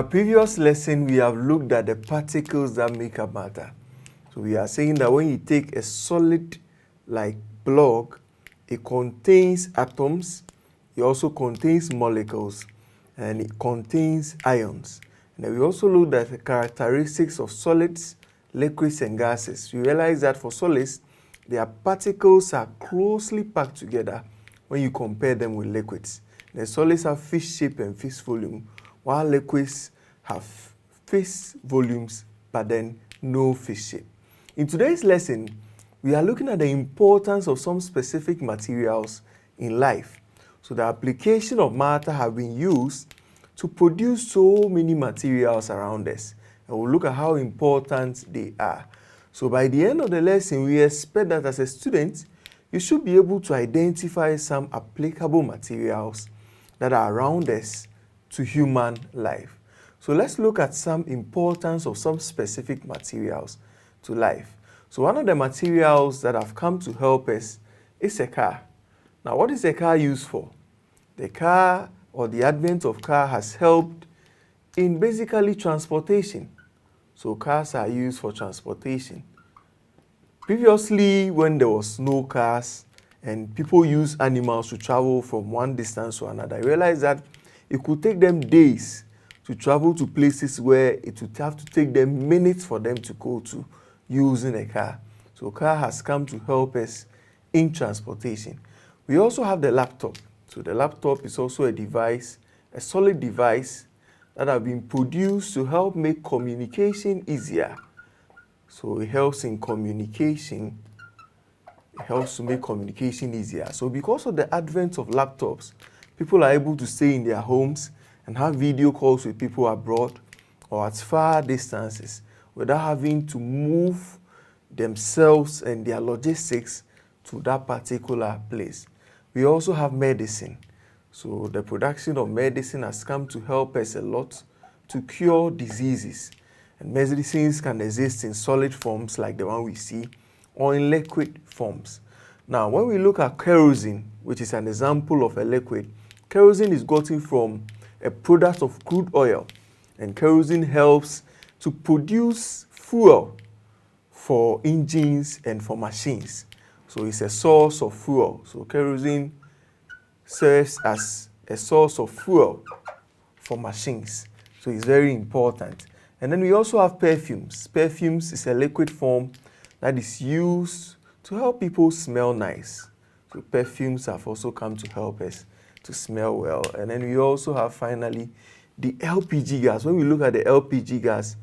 In our previous lesson, we have looked at the particles that make up matter. So we are saying that when you take a solid like block, it contains atoms, it also contains molecules, and it contains ions. And then we also looked at the characteristics of solids, liquids, and gases. We realize that for solids, their particles are closely packed together when you compare them with liquids. The solids have fixed shape and fixed volume, while liquids have fixed volumes but then no fixed shape. In today's lesson, we are looking at the importance of some specific materials in life. So the application of matter have been used to produce so many materials around us. And we'll look at how important they are. So by the end of the lesson, we expect that as a student, you should be able to identify some applicable materials that are around us to human life. So let's look at some importance of some specific materials to life. So one of the materials that have come to help us is a car. Now, what is a car used for? The car or the advent of car has helped in basically transportation. So cars are used for transportation. Previously, when there was no cars and people used animals to travel from one distance to another, I realized that it could take them days to travel to places where it would have to take them minutes for them to go to using a car. So car has come to help us in transportation. We also have the laptop. So the laptop is also a device, a solid device that have been produced to help make communication easier. So it helps in communication. It helps to make communication easier. So because of the advent of laptops, people are able to stay in their homes and have video calls with people abroad or at far distances without having to move themselves and their logistics to that particular place. We also have medicine. So the production of medicine has come to help us a lot to cure diseases. And medicines can exist in solid forms like the one we see or in liquid forms. Now, when we look at kerosene, which is an example of a liquid, kerosene is gotten from a product of crude oil. And kerosene helps to produce fuel for engines and for machines. So it's a source of fuel. So kerosene serves as a source of fuel for machines. So it's very important. And then we also have perfumes. Perfumes is a liquid form that is used to help people smell nice. So perfumes have also come to help us to smell well. And then we also have finally the LPG gas. When we look at the LPG gas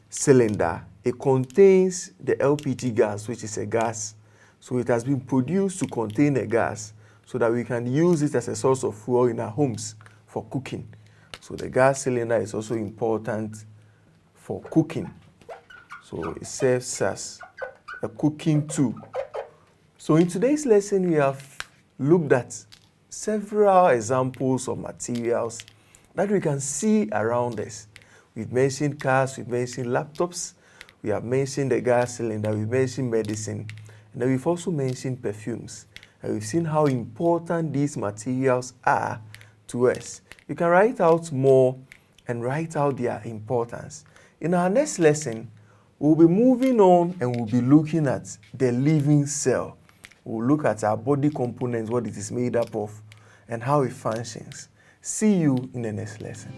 cylinder, it contains the LPG gas, which is a gas. So it has been produced to contain a gas so that we can use it as a source of fuel in our homes for cooking. So the gas cylinder is also important for cooking. So it serves as a cooking tool. So in today's lesson, we have looked at several examples of materials that we can see around us. We've mentioned cars, we've mentioned laptops, we have mentioned the gas cylinder, we've mentioned medicine, and then we've also mentioned perfumes. And we've seen how important these materials are to us. You can write out more and write out their importance. In our next lesson, we'll be moving on and we'll be looking at the living cell. We'll look at our body components, what it is made up of, and how it functions. See you in the next lesson.